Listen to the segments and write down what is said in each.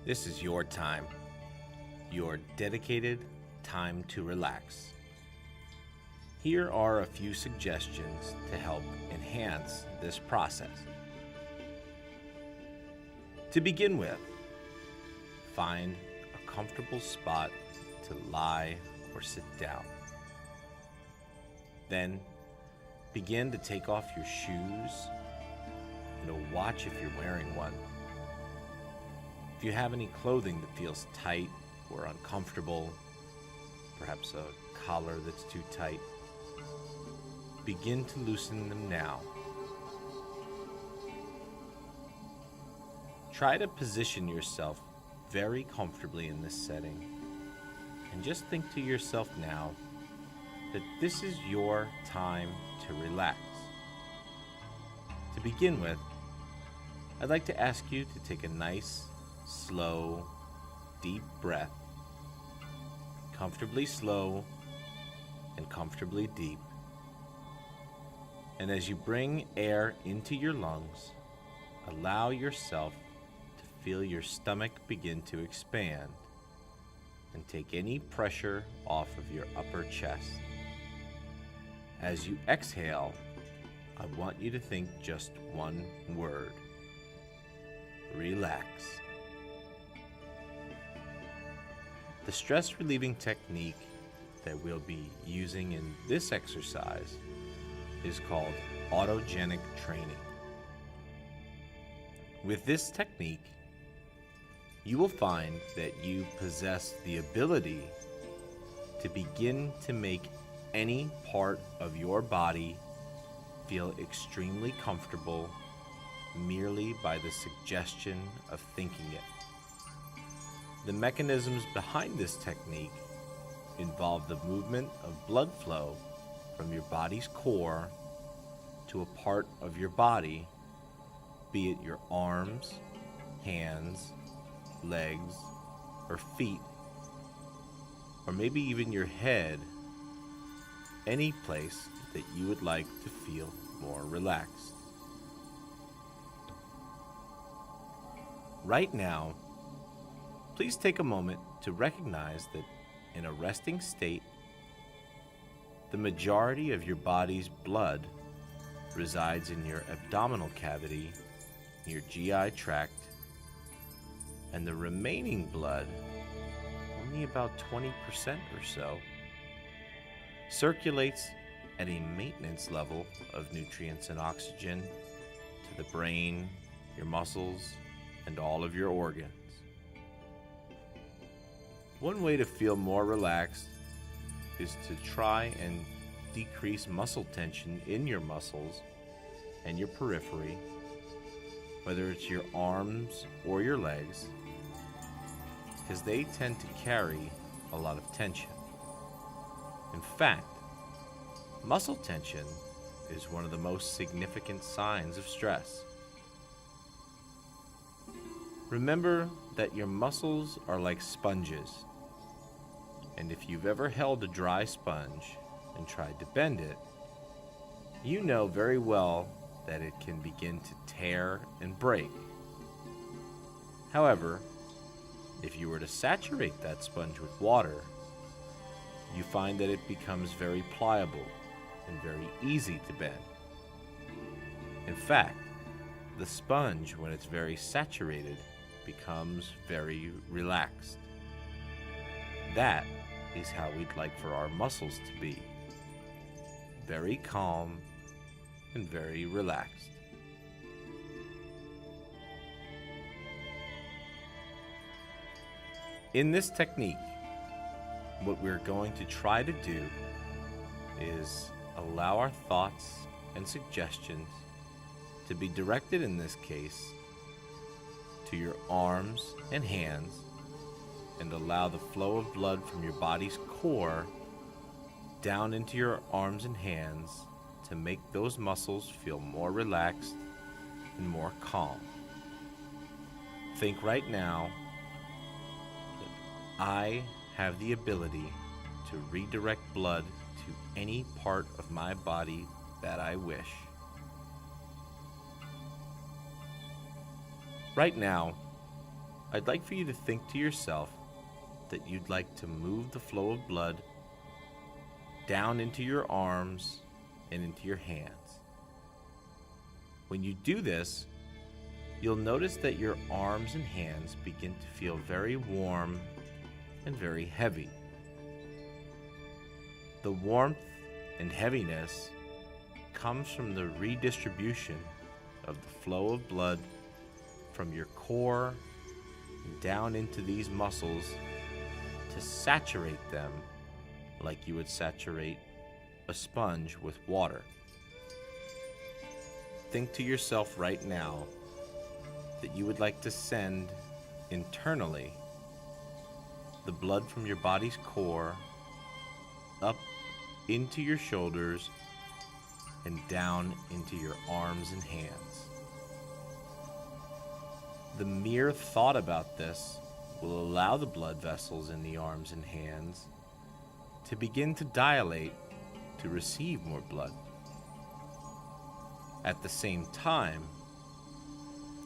This is your time, your dedicated time to relax. Here are a few suggestions to help enhance this process. To begin with, find a comfortable spot to lie or sit down. Then, begin to take off your shoes and watch if you're wearing one. If you have any clothing that feels tight or uncomfortable, perhaps a collar that's too tight, begin to loosen them now. Try to position yourself very comfortably in this setting, and just think to yourself now that this is your time to relax. To begin with, I'd like to ask you to take a nice, slow, deep breath, comfortably slow and comfortably deep. And as you bring air into your lungs, allow yourself to feel your stomach begin to expand and take any pressure off of your upper chest. As you exhale, I want you to think just one word: relax. The stress-relieving technique that we'll be using in this exercise is called Autogenic Training. With this technique, you will find that you possess the ability to begin to make any part of your body feel extremely comfortable merely by the suggestion of thinking it. The mechanisms behind this technique involve the movement of blood flow from your body's core to a part of your body, be it your arms, hands, legs, or feet, or maybe even your head, any place that you would like to feel more relaxed. Right now, please take a moment to recognize that in a resting state, the majority of your body's blood resides in your abdominal cavity, your GI tract, and the remaining blood, only about 20% or so, circulates at a maintenance level of nutrients and oxygen to the brain, your muscles, and all of your organs. One way to feel more relaxed is to try and decrease muscle tension in your muscles and your periphery, whether it's your arms or your legs, because they tend to carry a lot of tension. In fact, muscle tension is one of the most significant signs of stress. Remember that your muscles are like sponges, and if you've ever held a dry sponge and tried to bend it, you know very well that it can begin to tear and break. However, if you were to saturate that sponge with water, you find that it becomes very pliable and very easy to bend. In fact, the sponge, when it's very saturated, becomes very relaxed. That is how we'd like for our muscles to be: very calm and very relaxed. In this technique, what we're going to try to do is allow our thoughts and suggestions to be directed, in this case, to your arms and hands, and allow the flow of blood from your body's core down into your arms and hands to make those muscles feel more relaxed and more calm. Think right now that I have the ability to redirect blood to any part of my body that I wish. Right now, I'd like for you to think to yourself that you'd like to move the flow of blood down into your arms and into your hands. When you do this, you'll notice that your arms and hands begin to feel very warm and very heavy. The warmth and heaviness comes from the redistribution of the flow of blood from your core down into these muscles to saturate them like you would saturate a sponge with water. Think to yourself right now that you would like to send internally the blood from your body's core up into your shoulders and down into your arms and hands. The mere thought about this will allow the blood vessels in the arms and hands to begin to dilate to receive more blood. At the same time,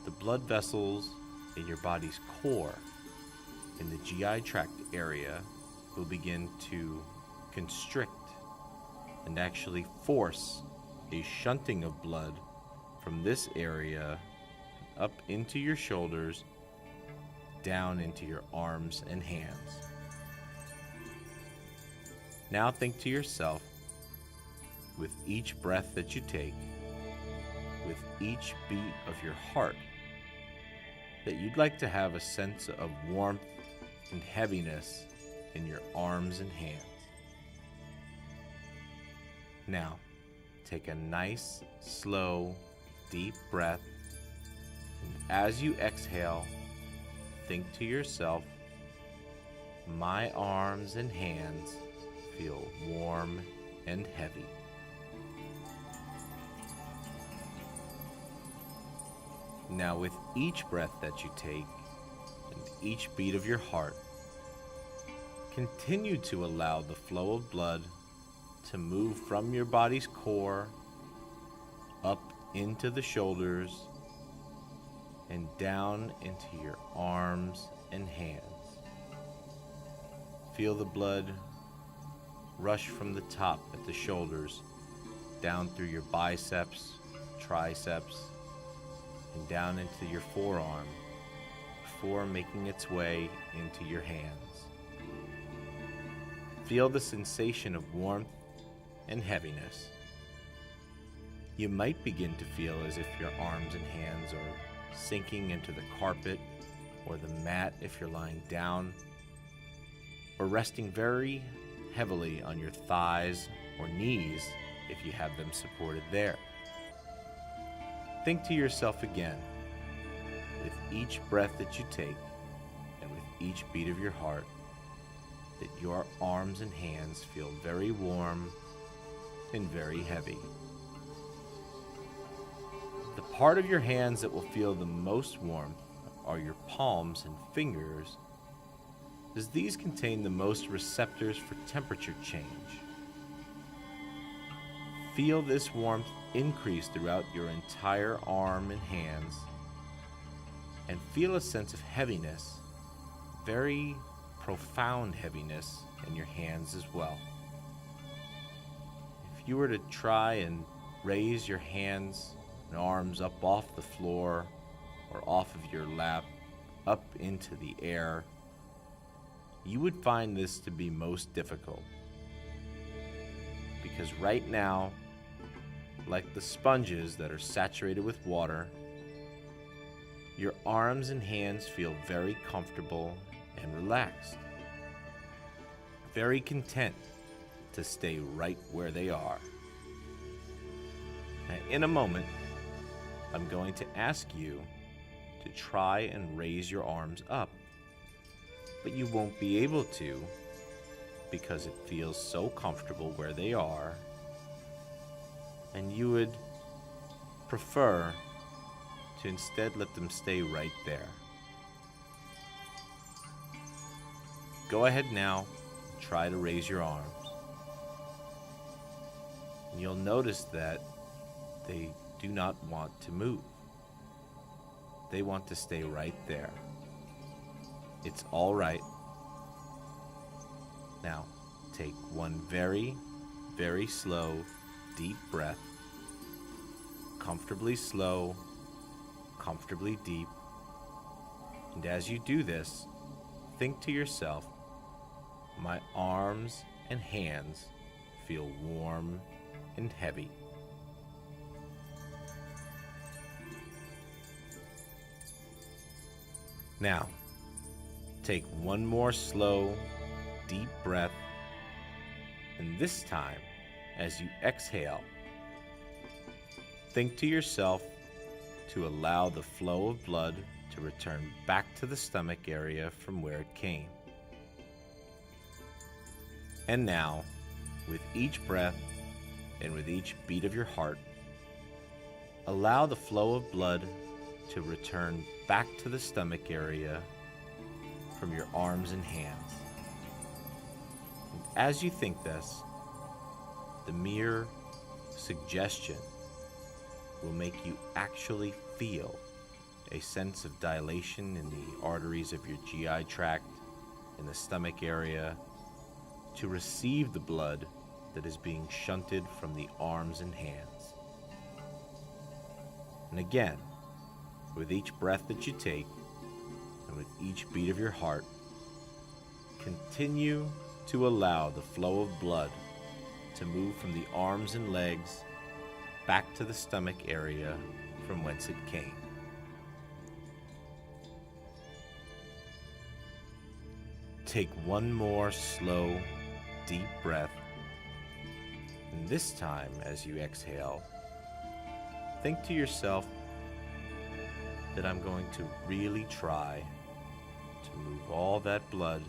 the blood vessels in your body's core, in the GI tract area, will begin to constrict and actually force a shunting of blood from this area up into your shoulders, down into your arms and hands. Now think to yourself, with each breath that you take, with each beat of your heart, that you'd like to have a sense of warmth and heaviness in your arms and hands. Now, take a nice, slow, deep breath, and as you exhale, think to yourself, my arms and hands feel warm and heavy. Now, with each breath that you take and each beat of your heart, continue to allow the flow of blood to move from your body's core up into the shoulders and down into your arms and hands. Feel the blood rush from the top at the shoulders down through your biceps, triceps, and down into your forearm before making its way into your hands. Feel the sensation of warmth and heaviness. You might begin to feel as if your arms and hands are sinking into the carpet or the mat if you're lying down, or resting very heavily on your thighs or knees if you have them supported there. Think to yourself again, with each breath that you take and with each beat of your heart, that your arms and hands feel very warm and very heavy. The part of your hands that will feel the most warmth are your palms and fingers, as these contain the most receptors for temperature change. Feel this warmth increase throughout your entire arm and hands, and feel a sense of heaviness, very profound heaviness in your hands as well. If you were to try and raise your hands and arms up off the floor or off of your lap up into the air, you would find this to be most difficult. Because right now, like the sponges that are saturated with water, your arms and hands feel very comfortable and relaxed, very content to stay right where they are. Now, in a moment, I'm going to ask you to try and raise your arms up, but you won't be able to because it feels so comfortable where they are, and you would prefer to instead let them stay right there. Go ahead now, try to raise your arms. And you'll notice that they do not want to move. They want to stay right there. It's all right. Now, take one very, very slow, deep breath. Comfortably slow, comfortably deep. And as you do this, think to yourself, my arms and hands feel warm and heavy. Now, take one more slow, deep breath, and this time, as you exhale, think to yourself to allow the flow of blood to return back to the stomach area from where it came. And now, with each breath and with each beat of your heart, allow the flow of blood to return back to the stomach area from your arms and hands. And as you think this, the mere suggestion will make you actually feel a sense of dilation in the arteries of your GI tract, in the stomach area, to receive the blood that is being shunted from the arms and hands. And again, with each breath that you take, and with each beat of your heart, continue to allow the flow of blood to move from the arms and legs back to the stomach area from whence it came. Take one more slow, deep breath, and this time, as you exhale, think to yourself that I'm going to really try to move all that blood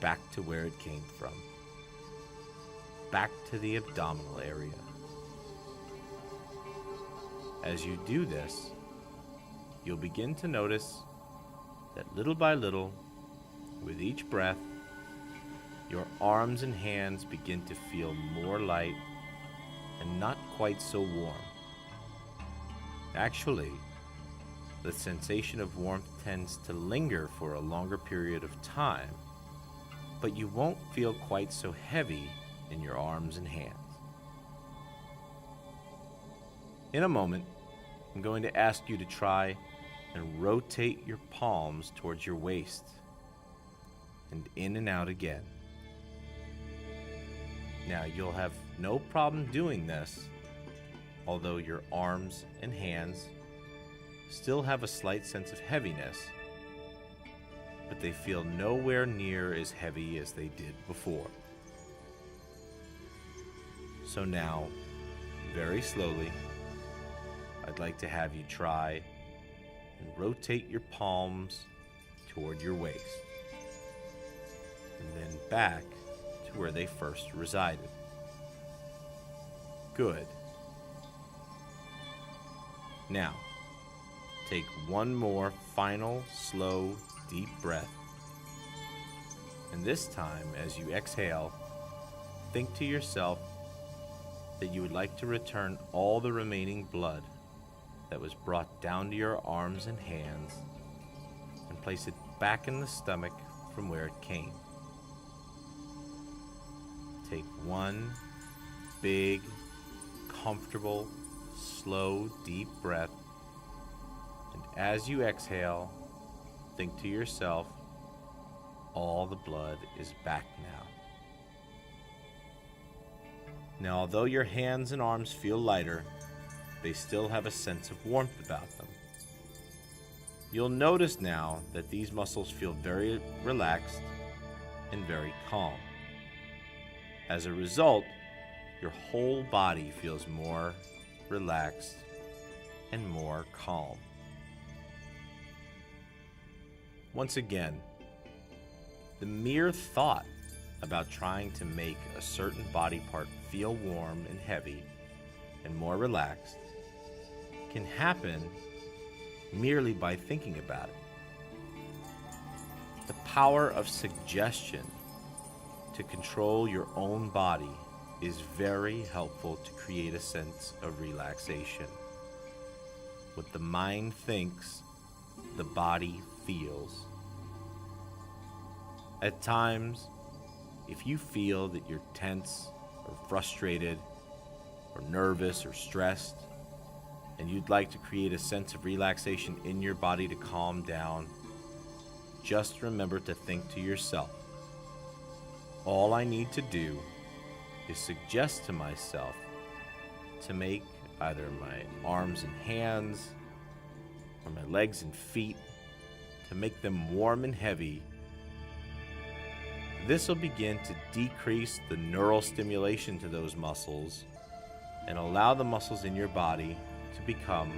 back to where it came from, back to the abdominal area. As you do this, you'll begin to notice that little by little, with each breath, your arms and hands begin to feel more light and not quite so warm. Actually, the sensation of warmth tends to linger for a longer period of time, but you won't feel quite so heavy in your arms and hands. In a moment, I'm going to ask you to try and rotate your palms towards your waist and in and out again. Now, you'll have no problem doing this, although your arms and hands still have a slight sense of heaviness, but they feel nowhere near as heavy as they did before. So now, very slowly, I'd like to have you try and rotate your palms toward your waist, and then back to where they first resided. Good. Now, take one more final, slow, deep breath. And this time, as you exhale, think to yourself that you would like to return all the remaining blood that was brought down to your arms and hands and place it back in the stomach from where it came. Take one big, comfortable, slow, deep breath. And as you exhale, think to yourself, all the blood is back now. Now, although your hands and arms feel lighter, they still have a sense of warmth about them. You'll notice now that these muscles feel very relaxed and very calm. As a result, your whole body feels more relaxed and more calm. Once again, the mere thought about trying to make a certain body part feel warm and heavy and more relaxed can happen merely by thinking about it. The power of suggestion to control your own body is very helpful to create a sense of relaxation. What the mind thinks, the body feels. At times, if you feel that you're tense or frustrated or nervous or stressed, and you'd like to create a sense of relaxation in your body to calm down, just remember to think to yourself, all I need to do is suggest to myself to make either my arms and hands or my legs and feet, to make them warm and heavy. This will begin to decrease the neural stimulation to those muscles and allow the muscles in your body to become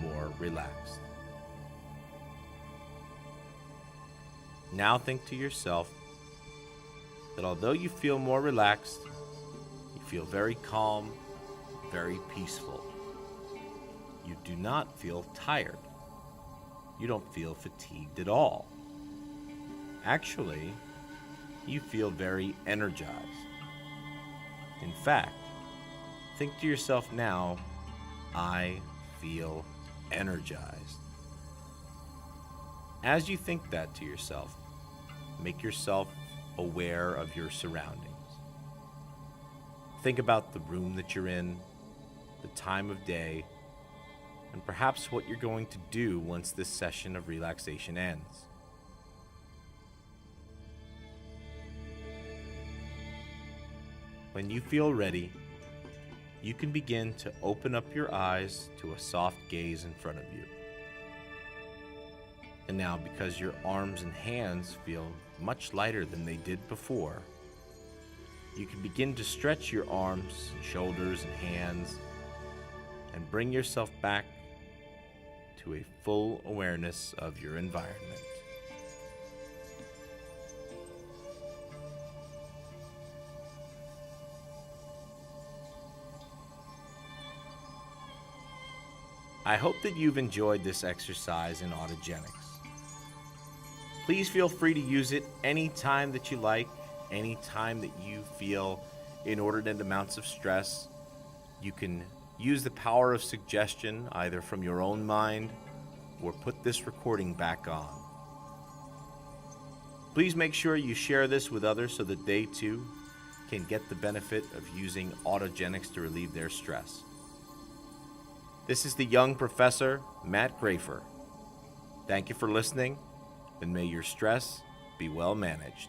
more relaxed. Now think to yourself that although you feel more relaxed, you feel very calm, very peaceful. You do not feel tired. You don't feel fatigued at all. Actually, you feel very energized. In fact, think to yourself now, I feel energized. As you think that to yourself, make yourself aware of your surroundings. Think about the room that you're in, the time of day, and perhaps what you're going to do once this session of relaxation ends. When you feel ready, you can begin to open up your eyes to a soft gaze in front of you. And now, because your arms and hands feel much lighter than they did before, you can begin to stretch your arms and shoulders and hands and bring yourself back to a full awareness of your environment. I hope that you've enjoyed this exercise in Autogenics. Please feel free to use it anytime that you like, anytime that you feel inordinate amounts of stress. You can use the power of suggestion either from your own mind or put this recording back on. Please make sure you share this with others so that they too can get the benefit of using Autogenics to relieve their stress. This is the young professor, Matt Grafer. Thank you for listening, and may your stress be well managed.